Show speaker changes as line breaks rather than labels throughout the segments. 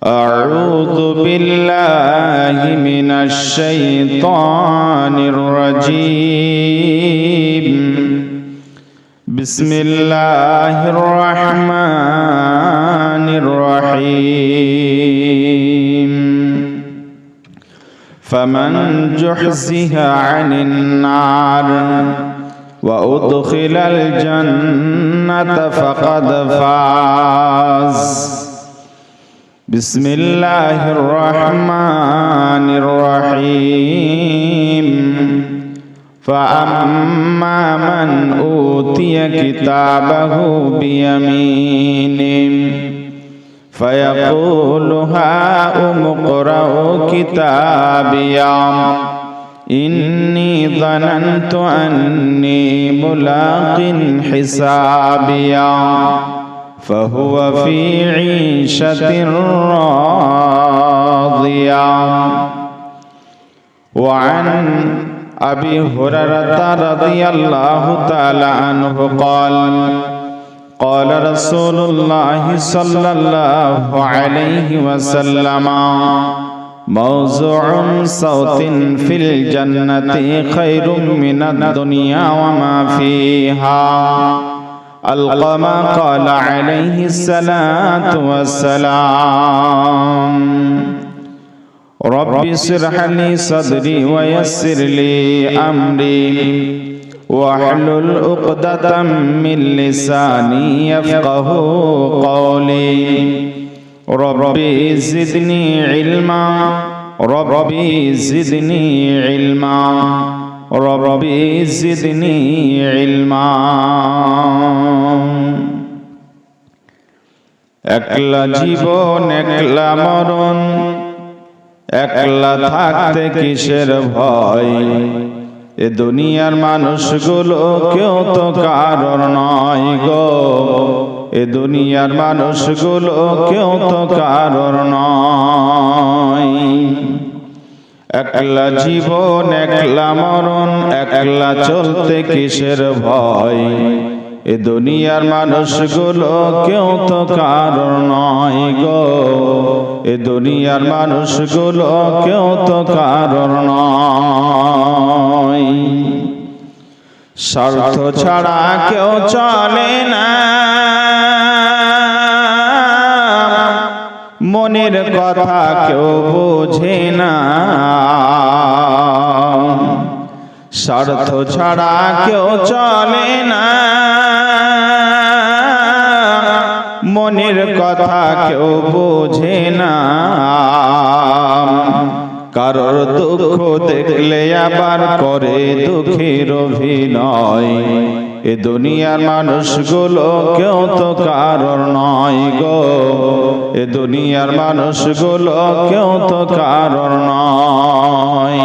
أعوذ بالله من الشيطان الرجيم بسم الله الرحمن الرحيم فمن زحزح عن النار وأدخل الجنة فقد فاز بسم الله الرحمن الرحيم فأما من أوتي كتابه بيمينه فيقول هاؤم اقرءوا كتابيه إني ظننت أني ملاق حسابيه فهو في عيشة راضية. وعن أبي هريرة رضي الله تعالى عنه قال قال رسول الله صلى الله عليه وسلم موضوع صوت في الجنة خير من الدنيا وما فيها ألقى ما قال عليه الصلاة والسلام رب اشرح لي صدري ويسر لي أمري واحلل عقدة من لساني يفقه قولي ربي زدني علما ربي زدني علما ربي زدني علما. একলা জীবন একলা মরণ একলা থাকতে কিসের ভয় এ দুনিয়ার মানুষগুলো কেউ তো কারণ নয় গো এ দুনিয়ার মানুষগুলো কেউ তো কারণ নয়। একলা জীবন একলা মরণ একলা চলতে কিসের ভয় এ দুনিয়ার মানুষগুলো কেউ তো কারণ নয় গো এ দুনিয়ার মানুষগুলো কেউ তো কারণ নয়। স্বার্থ ছাড়া কেউ চলে না মনের কথা কেউ বোঝে না স্বার্থ ছাড়া কেউ চলে না মনের কথা কেউ বোঝে না কারোর দুঃখ দেখলে আবার করে দুঃখের অভিনয় এ দুনিয়ার মানুষগুলো কেউ তো কারণ নয় গো এ দুনিয়ার মানুষগুলো কেউ তো কারণ নয়।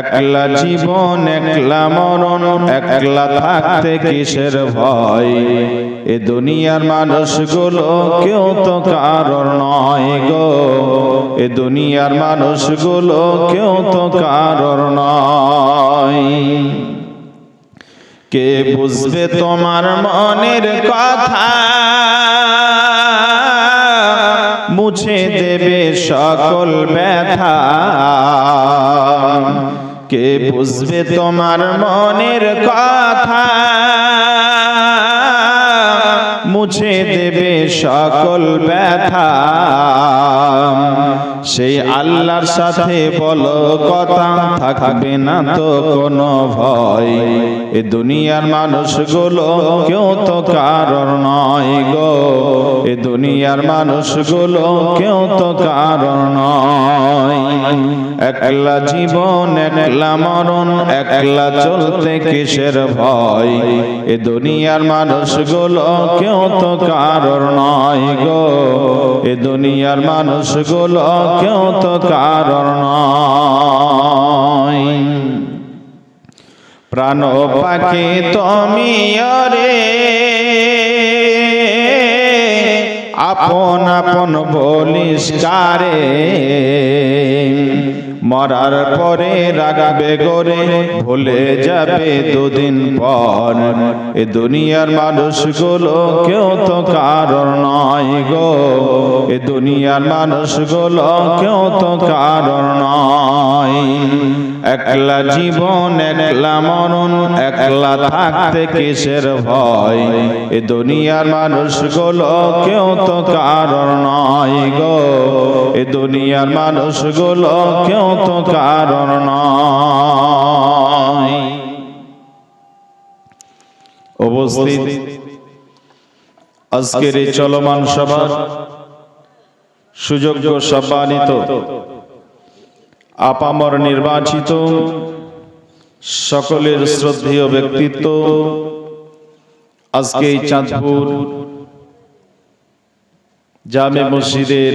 একলা জীবন একলা মরণ একলা থাকতে কিসের ভয় এ দুনিয়ার মানুষগুলো কেউ তো কারণ নয় গো এ দুনিয়ার মানুষগুলো কেউ তো কারণ নয়। কে বুঝবে তোমার মনের কথা মুছে দেবে সকল ব্যথা কে বুঝবে তোমার মনের কথা মুছে দেবে সকল ব্যথা সেই আল্লাহর সাথে বলো কথা থাকবে না তো কোনো ভয় এ দুনিয়ার মানুষগুলো কেউ তো কারণ নয় গো এ দুনিয়ার মানুষগুলো কেউ তো কারণ নয়। একলা জীবন একলা মরণ একলা চলতে কিসের ভয় এ দুনিয়ার মানুষগুলো কেউ তো কারণ নয় গো এ দুনিয়ার মানুষগুলো কেউ তো কারণ নয়। প্রাণ পাখি তুমি রে আপন আপন বলিস কারে, মরার পরে রাগাবে গোরে, ভুলে যাবে দুদিন পর। এ দুনিয়ার মানুষগুলো কেউ তো কারোর নয় গো, এ দুনিয়ার মানুষগুলো কেউ তো কারোর নয়। একলা জীবন একলা মরণ, একলা থাকতে কিসের ভয়, এ দুনিয়ার মানুষগুলো কেউ তো কারোর নয় গো, এ দুনিয়ার মানুষগুলো কেউ তো কারোর নয়। উপস্থিত আজকের এই চলমান সভা সুযোগ্য সম্মানিত আপামর নির্বাচিত সকলের শ্রদ্ধেয় ব্যক্তিত্ব, আজকে এই চাঁদপুর জামে মসজিদের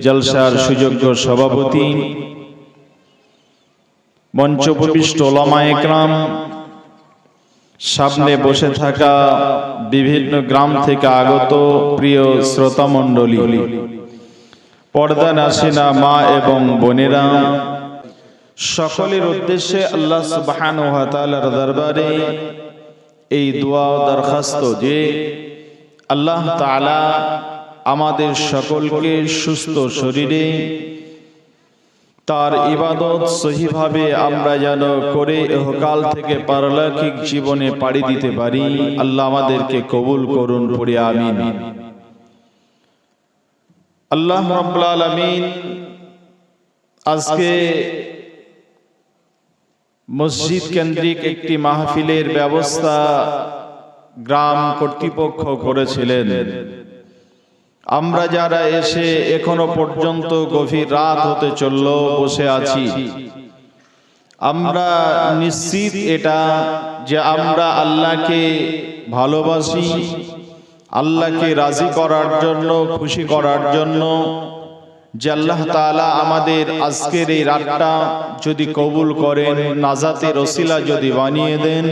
জলসার সুযোগ্য সভাপতি, মঞ্চোপবিষ্ট ওলামায়ে কেরাম, সামনে বসে থাকা বিভিন্ন গ্রাম থেকে আগত প্রিয় শ্রোতা মণ্ডলী, পর্দা নাশিনা মা এবং বোনেরা, সকলের উদ্দেশ্যে আল্লাহ সুবহানাহু ওয়া তাআলার দরবারে এই দোয়া ও দরখাস্ত যে আল্লাহ তাআলা আমাদের সকলকে সুস্থ শরীরে তার ইবাদত সহিভাবে আমরা যেন করে ইহকাল থেকে পারলৌকিক জীবনে পাড়ি দিতে পারি। আল্লাহ আমাদেরকে কবুল করুন, পড়ে আমিন। আল্লাহ রাব্বুল আলামিন আজকে মসজিদ কেন্দ্রিক একটি মাহফিলের ব্যবস্থা গ্রাম কর্তৃপক্ষ করেছিলেন। আমরা যারা এসে এখনো পর্যন্ত গভীর রাত হতে চলল বসে আছি, আমরা নিশ্চিত এটা যে আমরা আল্লাহকে ভালোবাসি, আল্লাহকে রাজি করার জন্য, খুশি করার জন্য, যে আল্লাহ তাআলা আমাদের আজকের এই রাতটা যদি কবুল করেন, নাজাতের ওসিলা যদি বানিয়ে দেন,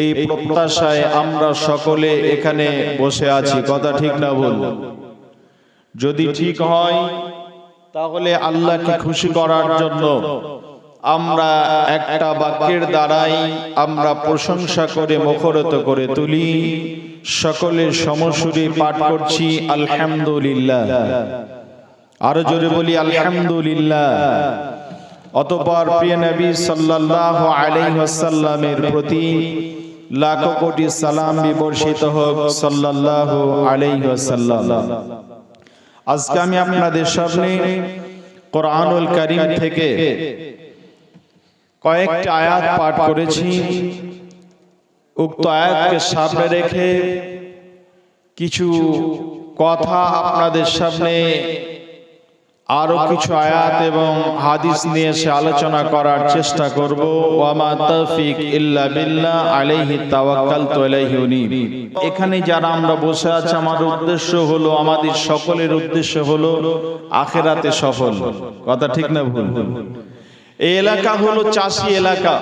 এই প্রত্যাশায় আমরা সকলে এখানে বসে আছি। কথা ঠিক না ভুল? যদি ঠিক হয় তাহলে আল্লাহকে খুশি করার জন্য আমরা একটা বাক্যের দ্বারাই আমরা প্রশংসা করে মুখরিত করে তুলি। সকলের সমসুরে পাঠ করছি আলহামদুলিল্লাহ। আরো জোরে বলি আলহামদুলিল্লাহ। অতঃপর প্রিয় নবী সাল্লাল্লাহু আলাইহি ওয়াসাল্লামের প্রতি লাখো কোটি সালাম বিবর্ষিত হোক সাল্লাল্লাহু আলাইহি ওয়াসাল্লাম। আজকে আমি আপনাদের সামনে কোরআনুল কারীম থেকে কয়েকটা আয়াত পাঠ করেছি। উক্ত আয়াতকে সামনে রেখে কিছু কথা আপনাদের সামনে আরো কিছু আয়াত এবং হাদিস নিয়ে এসে আলোচনা করার চেষ্টা করব। ওয়ামা তাওফিক ইল্লা বিল্লাহ আলাইহি তাওয়াক্কালতু আলাইহি উনীব। এখানে যারা আমরা বসে আছি, আমার উদ্দেশ্য হলো, আমাদের সকলের উদ্দেশ্য হলো আখিরাতে সফল। কথা ঠিক না ভুল? এই এলাকা হলো চাষী এলাকা,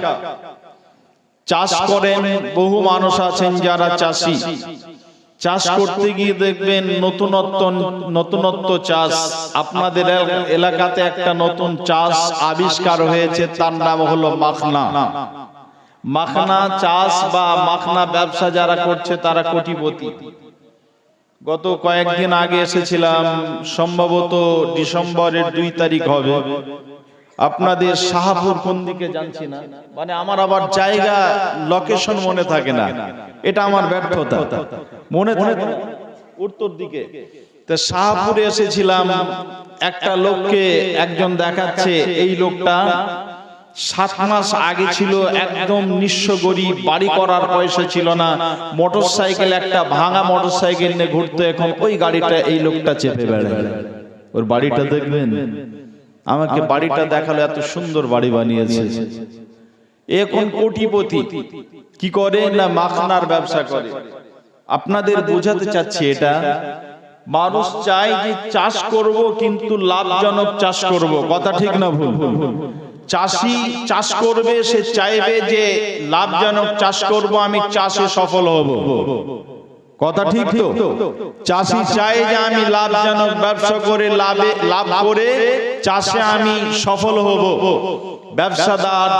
চাষ করেন বহু মানুষ আছেন যারা চাষী। চাষ করতে গিয়ে দেখবেন নতুনত্ব চাষ। আপনাদের এলাকাতে একটা নতুন চাষ আবিষ্কার হয়েছে, তার নাম হলো মাখনা। মাখনা চাষ বা মাখনা ব্যবসা যারা করছে তারা কোটিপতি। গত কয়েকদিন আগে এসেছিলাম, সম্ভবত ডিসেম্বরের 2 তারিখ হবে। আপনাদের শাহপুর কোন দিকে জানছি না, মানে আমার আবার জায়গা লোকেশন মনে থাকে না, এটা আমার ব্যর্থতা। মনে থাকে উত্তর দিকে, তো শাহপুরে এসেছিলাম। একটা লোককে একজন দেখাচ্ছে, এই লোকটা 7 মাস আগে ছিল একদম নিঃস্ব গরিব, বাড়ি করার পয়সা ছিল না, মোটরসাইকেল, একটা ভাঙা মোটরসাইকেল নিয়ে ঘুরতো। এখন ওই গাড়িটা এই লোকটা চেপে বেড়ায়। ওর বাড়িটা দেখবেন, আমাকে বাড়িটা দেখালো, এত সুন্দর বাড়ি বানিয়েছে। এখন কোটিপতি। কি করে না, মাখনার ব্যবসা করে। আপনাদের বোঝাতে চাচ্ছি, এটা মানুষ চায় যে চাষ করব কিন্তু লাভজনক চাষ করব। কথা ঠিক না ভুল? চাষি চাষ করবে, সে চাইবে যে লাভজনক চাষ করব, আমি চাষে সফল হব। কথা ঠিক তো? চাষি চায় যে আমি লাভজনক ব্যবসা করে লাভ করে চাষে আমি সফল হব। ব্যবসাদার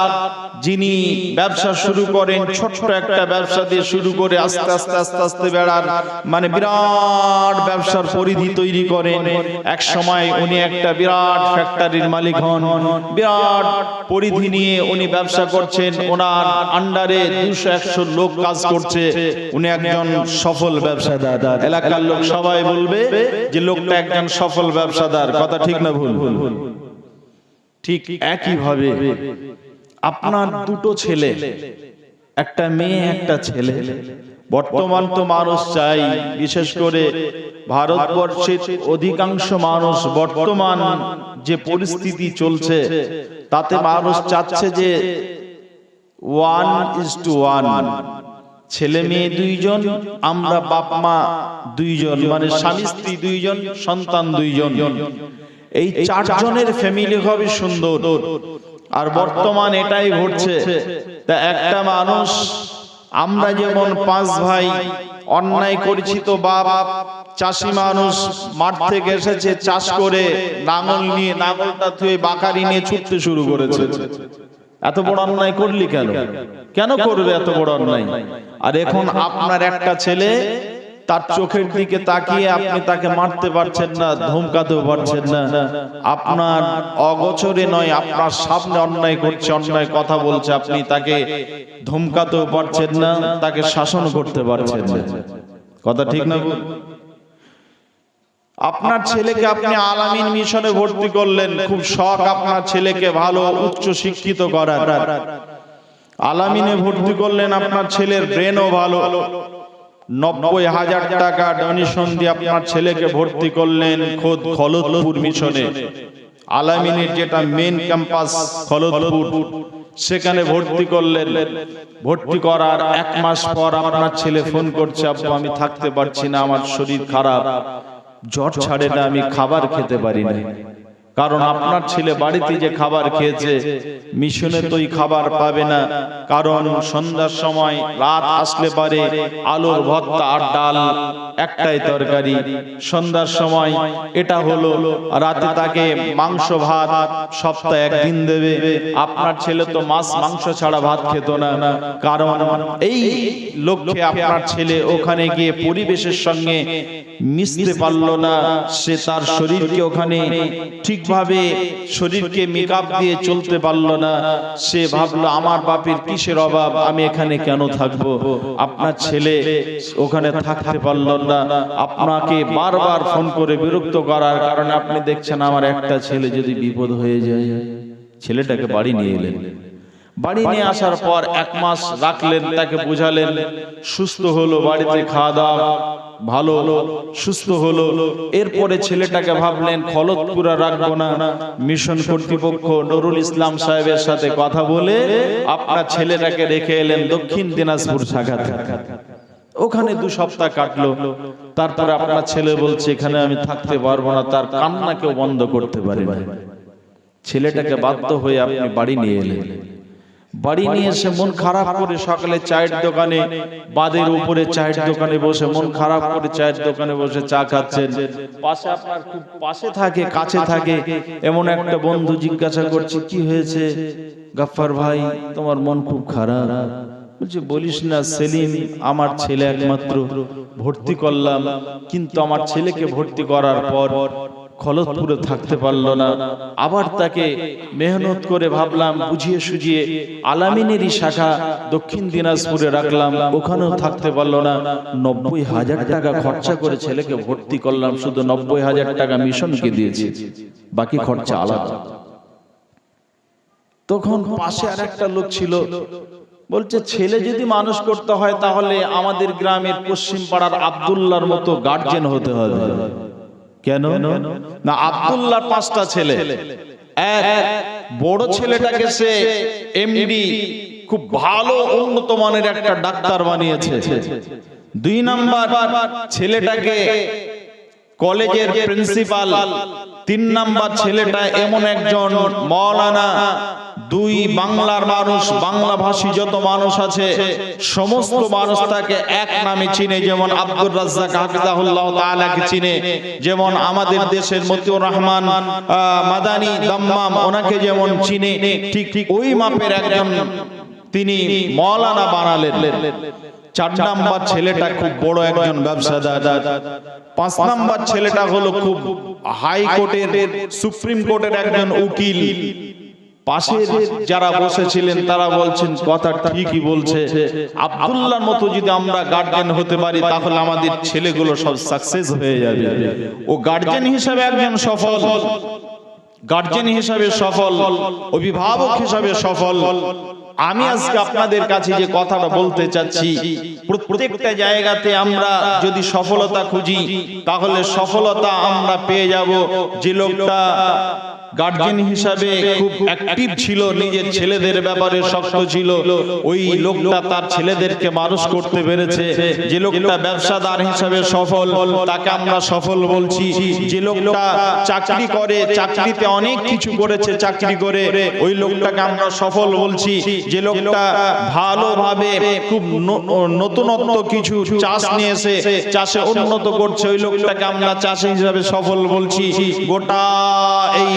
যিনি ব্যবসা শুরু করেন, ছোট্ট একটা ব্যবসা দিয়ে শুরু করে আস্তে আস্তে আস্তে আস্তে বেড়ার মানে বিরাট ব্যবসার পরিধি তৈরি করেন। এক সময় উনি একটা বিরাট ফ্যাক্টরির মালিক হন, বিরাট পরিধি নিয়ে উনি ব্যবসা করছেন, ওনার আন্ডারে 200-100 লোক কাজ করছে, উনি একজন সফল ব্যবসাদার। এলাকার লোক সবাই বলবে যে লোকটা একজন সফল ব্যবসাদার। কথা ঠিক না ভুল? ঠিক একই ভাবে আপনার দুটো ছেলে, একটা মেয়ে একটা ছেলে। বর্তমান তো মানুষ চাই, বিশেষ করে ভারতবর্ষের অধিকাংশ মানুষ বর্তমান যে পরিস্থিতি চলছে তাতে মানুষ চাচ্ছে যে 1:1, ছেলে মেয়ে 2 জন, আমরা বাপ মা 2 জন, মানে স্বামী স্ত্রী 2 জন, সন্তান 2 জন, এই 4 জনের ফ্যামিলি হবে সুন্দর। আর বর্তমান এটাই ঘটছে। তা একটা মানুষ, আমরা যেমন 5 ভাই অন্যায় করেছি, তো বাপ চাষি মানুষ মাঠ থেকে এসেছে, চাষ করে নাঙল নিয়ে, নাঙলটা থুয়ে বাকারি নিয়ে ছুটতে শুরু করেছে। এত বড় অন্যায় করলি কেন? কেন করবে এত বড় অন্যায়? আর এখন আপনার একটা ছেলে, তার চোখের দিকে তাকিয়ে আপনি তাকে মারতে পারছেন না, ধমকাতেও পারছেন না। আপনার অগোচরে নয়, আপনার সামনে অন্যায় করছে, অন্যায় কথা বলছে, আপনি তাকে ধমকাতেও পারছেন না, তাকে শাসন করতে পারছেন না। কথা ঠিক না? আপনার ছেলেকে আপনি আলামিন মিশনে ভর্তি করলেন, খুব শখ আপনার ছেলেকে ভালো উচ্চ শিক্ষিত করার। আলামিনে ভর্তি করলেন, আপনার ছেলের ব্রেনও ভালো, 90,000 টাকা ডোনেশন দিয়ে আপনার ছেলেকে ভর্তি করলেন খোদ খলদপুর মিশনে। আলামিনের যেটা মেন ক্যাম্পাস খলদপুর, সেখানে ভর্তি করলেন। ভর্তি করার 1 মাস পর আপনার ছেলে ফোন করছে, আব্বু আমি থাকতে পারছি না, আমার শরীর খারাপ, জ্বর ছাড়ে না, আমি খাবার খেতে পারি না। কারণ আপনার ছেলে বাড়িতে যে খাবার খেয়েছে, মিশনে তো এই খাবার পাবে না। কারণ সন্ধ্যার সময়, রাত আসলে পারে আলুর ভর্তা আর ডাল, একটাই তরকারি। সন্ধ্যার সময় এটা হলো, রাতে তাকে মাংস ভাত সপ্তাহে 1 দিন দেবে। আপনার ছেলে তো মাছ মাংস ছাড়া ভাত খেত না। কারণ এই লক্ষ্যে আপনার ছেলে ওখানে গিয়ে পরিবেশের সঙ্গে মিশতে পারল না। সে তার শরীরকে ওখানে ঠিকভাবে শরীরকে মেকআপ দিয়ে চলতে পারল না। সে ভাবলো আমার বাপের কিসের অভাব, আমি এখানে কেন থাকবো। আপনার ছেলে ওখানে থাকতে পারল না। আপনাকে বারবার ফোন করে বিরক্ত করার কারণে আপনি দেখছেন আমার একটা ছেলে যদি বিপদ হয়ে যায়, ছেলেটাকে বাড়ি নিয়ে এলেন। বাড়ি নিয়ে আসার পর 1 মাস রাখলেন, তাকে বুঝালেন, সুস্থ হলো, বাড়িতে খাওয়া দাওয়া ভালো হলো, সুস্থ হলো। এরপরে ছেলেটাকে ভাবলেন খলদপুর রাখবো না, মিশন কর্তৃপক্ষ নুরুল ইসলাম সাহেবের সাথে কথা বলে আপনার ছেলেটাকে রেখে এলেন দক্ষিণ দিনাজপুর সাগাতে। ওখানে 2 সপ্তাহ কাটলো। তারপরে আপনার ছেলে বলছে এখানে আমি থাকতে পারবো না, তার কান্না কেউ বন্ধ করতে পারে না। ছেলেটাকে বাধ্য হয়ে আপনি বাড়ি নিয়ে এলেন। বাড়ি নিয়ে এসে মন খারাপ করে সকালে চায়ের দোকানে, বাদের উপরে চায়ের দোকানে বসে মন খারাপ করে চায়ের দোকানে বসে চা খাচ্ছেন। পাশে আপনার খুব পাশে থাকে, কাছে থাকে এমন একটা বন্ধু জিজ্ঞাসা করছে, কি হয়েছে গাফফার ভাই, তোমার মন খুব খারাপ? বলছে বলিস না সেলিম, আমার ছেলে একমাত্র, ভর্তি করলাম, কিন্তু আমার ছেলেকে ভর্তি করার পর খলদপুরে থাকতে পারলো না। আবার তাকে মেহনত করে ভাবলাম, বুঝিয়ে সুঝিয়ে আলামিনেরই শাখা দক্ষিণ দিনাজপুরে রাখলাম, ওখানেও থাকতে পারলো না। 90,000 টাকা খরচা করে ছেলেকে ভর্তি করলাম, শুধু 90,000 টাকা মিশনকে দিয়েছি, বাকি খরচা আলাদা। তখন পাশে আর একটা লোক ছিল, বলছে ছেলে যদি মানুষ করতে হয় তাহলে আমাদের গ্রামের পশ্চিম পাড়ার আব্দুল্লাহর মতো গার্জেন হতে হবে। কেন না, আব্দুল্লাহর 5টা ছেলে, এক বড় ছেলেটাকে সে এমডি, খুব ভালো উন্নত মানের একটা ডাক্তার বানিয়েছে। 2 নাম্বার ছেলেটাকে কলেজের প্রিন্সিপাল। 3 নাম্বার ছেলেটা এমন একজন মাওলানা দুই বাংলার মানুষ, বাংলাভাষী যত মানুষ আছে সমস্ত মানুষ তাকে এক নামে চিনে। যেমন আব্দুর রাজ্জাক হাফিজাহুল্লাহ তাআলাকে চিনে, যেমন আমাদের দেশের মতিউর রহমান মাদানী দাম্মাম ওনাকে যেমন চিনে, ঠিক ওই মাপের একজন তিনি মাওলানা বানালেন। 4 নাম্বার ছেলেটা খুব বড় একজন ব্যবসাদার। 5 নাম্বার ছেলেটা হলো খুব হাইকোর্টের, সুপ্রিম কোর্টের একজন উকিল। পাশে যারা বসেছিলেন তারা বলছেন কথা ঠিকই বলছে, আব্দুল্লাহর মতো যদি আমরা গার্জিয়ান হতে পারি তাহলে আমাদের ছেলেগুলো সব সাকসেস হয়ে যাবে। ও গার্জিয়ান হিসেবে একজন সফল, গার্জিয়ান হিসেবে সফল, অভিভাবক হিসেবে সফল। আমি আজকে আপনাদের কাছে যে কথাটা বলতে চাচ্ছি, প্রত্যেকটা জায়গাতে আমরা যদি সফলতা খুঁজি তাহলে সফলতা আমরা পেয়ে যাব। যে লোকটা গার্জিয়ান হিসাবে খুব অ্যাক্টিভ ছিল, নিজের ছেলেদের ব্যাপারে শক্ত ছিল, ওই লোকটা তার ছেলেদেরকে মানুষ করতে পেরেছে। যে লোকটা ব্যবসাদার হিসাবে সফল তাকে আমরা সফল বলছি। যে লোকটা চাকরি করে, চাকরিতে অনেক কিছু করেছে, চাকরি করে ওই লোকটাকে আমরা সফল বলছি। যে লোকটা ভালোভাবে খুব নতুনত্ব কিছু চাষ নিয়ে এসে চাষে উন্নত করছে, ওই লোকটাকে আমরা চাষি হিসাবে সফল বলছি। গোটা এই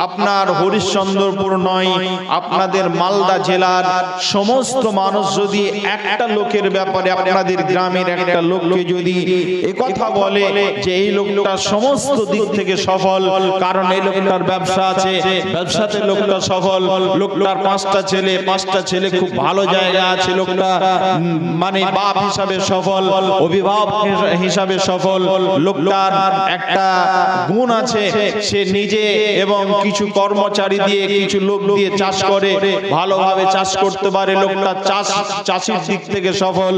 আপনার হরিশ্চন্দ্রপুর নয়, আপনাদের মালদা জেলার সমস্ত মানুষ যদি একটা লোকের ব্যাপারে, আপনাদের গ্রামের একটা লোককে যদি একথা বলে যে এই লোকটা সমস্ত দিক থেকে সফল, কারণ এই লোকটার ব্যবসা আছে, ব্যবসাতে লোকটা সফল, লোকটার 5টা ছেলে খুব ভালো জায়গা আছে, লোকটা মানে বাপ হিসাবে সফল, অভিভাবক হিসাবে সফল, লোকটার একটা গুণ আছে, সে নিজে এবং কিছু কর্মচারী দিয়ে, কিছু লোক দিয়ে চাষ করে, ভালোভাবে চাষ করতে পারে, লোকটা চাষির দিক থেকে সফল।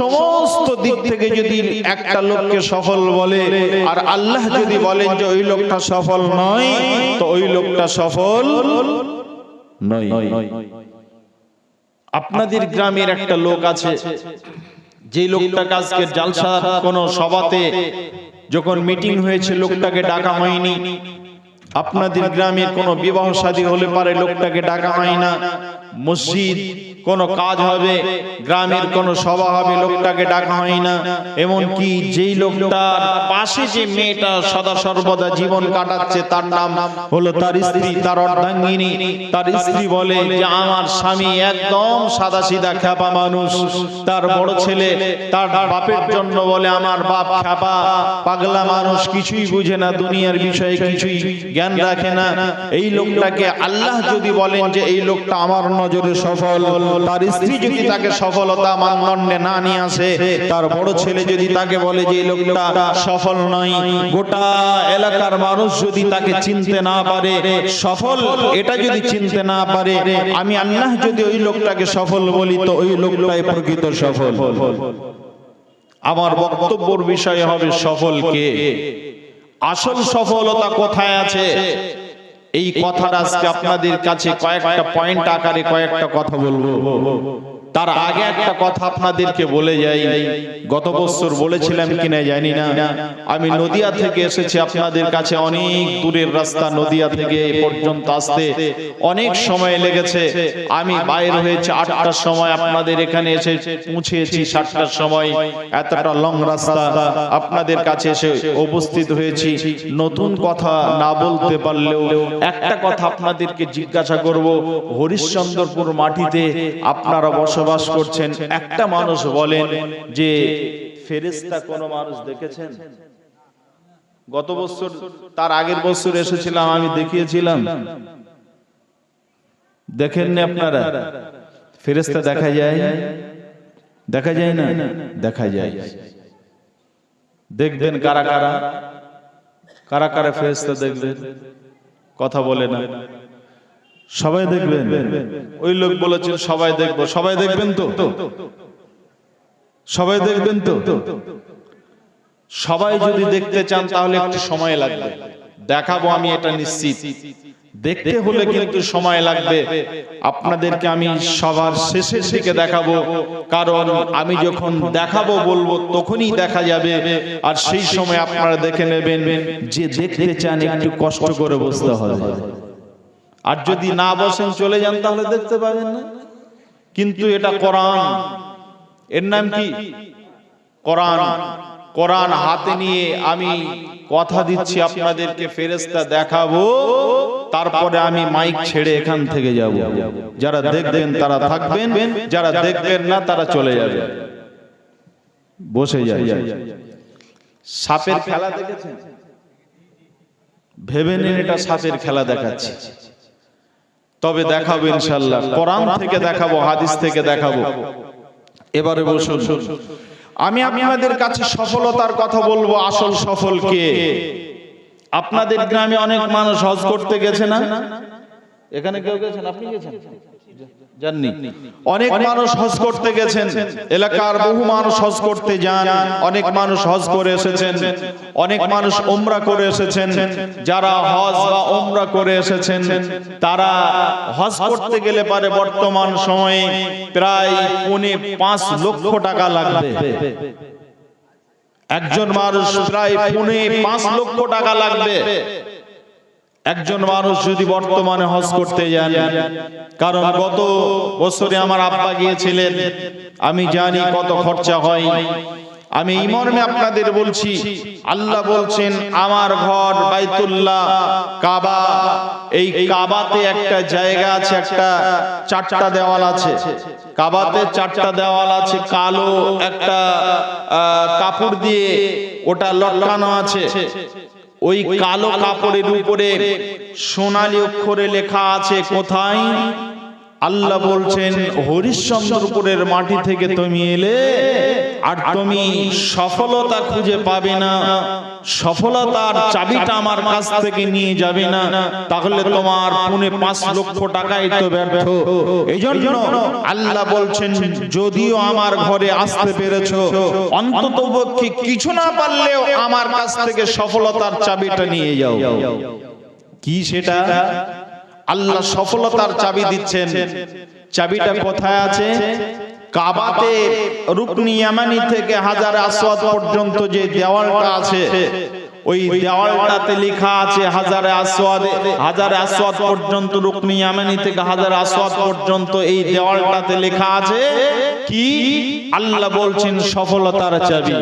সমস্ত দিক থেকে যদি একটা লোককে সফল বলে, আর আল্লাহ যদি বলেন যে ওই লোকটা সফল নয়, তো ওই লোকটা সফল নয়। আপনাদের গ্রামের একটা লোক আছে, যে লোকটাকে আজকে জালসার কোন সভাতে যখন মিটিং হয়েছে লোকটাকে ডাকা হয়নি। আপনাদের গ্রামের কোনো বিবাহ শাদী হলে পারে লোকটাকে ডাকা হয় না। মসজিদ কোনো কাজ হবে, গ্রামের কোনো সভা হবে, লোকটাকে ডাকা হয় না। এমনকি যেই লোকটার পাশে যে মেয়েটা সদা সর্বদা জীবন কাটাচ্ছে তার নাম হলো তার স্ত্রী, তার অর্ধাঙ্গিনী, তার স্ত্রী বলে যে আমার স্বামী একদম সাদা সিধা খ্যাপা মানুষ। তার বড় ছেলে তার বাপের জন্য বলে আমার বাপ খ্যাপা পাগলা মানুষ, কিছুই বুঝে না, দুনিয়ার বিষয়ে কিছুই জ্ঞান রাখে না। এই লোকটাকে আল্লাহ যদি বলেন যে এই লোকটা আমার নজরে সফল, তার স্ত্রী যদি তাকে সফলতা মানদণ্ডে না নিয়ে আসে, তার বড় ছেলে যদি তাকে বলে যে এই লোকটা সফল নয়, গোটা এলাকার মানুষ যদি তাকে চিনতে না পারে, সফল এটা যদি চিনতে না পারে, আমি আল্লাহ যদি ওই লোকটাকে সফল বলি তো ওই লোকটাই প্রকৃত সফল। আমার বক্তব্যের বিষয় হবে সফল কে, আসল সফলতা কোথায় আছে। এই কথাটা আজকে আপনাদের কাছে কয়েকটা পয়েন্ট আকারে কয়েকটা কথা বলবো। তার আগে একটা কথা আপনাদেরকে বলে যাই, গত বছর বলেছিলাম কিনা জানি না, আমি নদিয়া থেকে এসেছি আপনাদের কাছে, অনেক দূরের রাস্তা, নদিয়া থেকে এ পর্যন্ত আসতে অনেক সময় লেগেছে। আমি বাইরে হয়েছে 8টার সময়, আপনাদের এখানে এসে পৌঁছেছি 7টার সময়। এতটা লং রাস্তা আপনাদের কাছে এসে উপস্থিত হয়েছি। নতুন কথা না বলতে পারলেও একটা কথা আপনাদেরকে জিজ্ঞাসা করব, হরিশ্চন্দ্রপুর মাটিতে আপনারা বসবাস করছেন, একটা মানুষ বলেন যে ফেরেশতা কোন মানুষ দেখেছেন? গত বছর তার আগের বছর এসেছিলাম, আমি দেখিয়েছিলাম, দেখেননি আপনারা? ফেরেশতা দেখা যায়? দেখা যায় না? দেখা যায়। দেখবেন কারা কারা, কারা কারা ফেরেশতা দেখবেন? কথা বলে না। সবাই দেখবেন? ওই লোক বলেছেন সবাই দেখবো। সবাই দেখবেন তো? সবাই দেখবেন তো? সবাই যদি দেখতে চান তাহলে একটু সময় লাগবে, দেখাবো আমি এটা নিশ্চিত। দেখতে হলে কিন্তু সময় লাগবে। আপনাদেরকে আমি সবার শেষের দিকে দেখাবো, কারণ আমি যখন দেখাবো বলবো তখনই দেখা যাবে। আর সেই সময় আপনারা দেখে নেবেন। যে দেখতে চান একটু কষ্ট করে বসতে হবে। আর যদি না বসেন চলে যান তাহলে দেখতে পাবেন না। কিন্তু এটা কোরআন, এর নাম কি? কোরআন। কোরআন হাতে নিয়ে আমি কথা দিচ্ছি আপনাদেরকে, ফেরেশতা দেখাবো, তারপরে আমি মাইক ছেড়ে এখান থেকে যাব। যারা দেখবেন তারা থাকবেন, যারা দেখবেন না তারা চলে যাবে, বসে যায়। সাপের খেলা দেখেছেন? ভেবে নেন এটা সাপের খেলা দেখাচ্ছি, তবে দেখাবো ইনশাআল্লাহ। কোরআন থেকে দেখাবো, হাদিস থেকে দেখাবো। এবারে বসুন, আমি আপনাদের কাছে সফলতার কথা বলবো। আসল সফল কে? আপনাদের গ্রামে অনেক মানুষ হজ করতে গেছে না? এখানে কেউ গেছেন? আপনি গেছেন? জাননি। অনেক মানুষ হজ করতে গেছেন, এলাকার বহু মানুষ হজ করতে যান, অনেক মানুষ হজ করে এসেছেন, অনেক মানুষ উমরা করে এসেছেন। যারা হজ বা উমরা করে এসেছেন তারা হজ করতে গেলে পারে বর্তমান সময়ে প্রায় 5.5 লক্ষ টাকা লাগবে। একজন মানুষ প্রায় 5.5 লক্ষ টাকা লাগবে একজন মানুষ যদি বর্তমানে হজ করতে যান। কারণ গত বছরে আমার আব্বা গিয়েছিলেন, আমি জানি কত খরচা হয়। আমি এই মর্মে আপনাদের বলছি, আল্লাহ বলছেন আমার ঘর বাইতুল্লাহ কাবা, এই কাবাতে একটা জায়গা আছে, একটা 4টা দেওয়াল আছে। কাবাতে 4টা দেওয়াল আছে, কালো একটা কাপড় দিয়ে ওটা লটকানো আছে। ওই কালো কাপড়ের উপরে সোনালী অক্ষরে লেখা আছে কোথায়? আল্লাহ বলছেন হরিশ্চন্দ্রপুরের মাটি থেকে তুমি এলে আর তুমি সফলতা খুঁজে পাবে না, সফলতার চাবিটা আমার কাছ থেকে নিয়ে যাবে না, তাহলে তোমার 5.5 লক্ষ টাকাই তো ব্যর্থ। এইজন্য আল্লাহ বলছেন যদিও আমার ঘরে আসতে পেরেছো, অন্ততপক্ষে কিছু না পারলেও আমার কাছ থেকে সফলতার চাবিটা নিয়ে যাও। কি সেটা? আল্লাহ সফলতার চাবি দিচ্ছেন। চাবিটা কোথায় আছে? কাবাতে রুকনি ইয়ামানি থেকে হাজারে আসওয়াদ পর্যন্ত যে দেওয়ালটা আছে, ওই দেওয়ালটাতে লেখা আছে হাজারে আসওয়াদ পর্যন্ত, রুকনি ইয়ামানি থেকে হাজারে আসওয়াদ পর্যন্ত এই দেওয়ালটাতে লেখা আছে কি? আল্লাহ বলছেন সফলতার চাবি।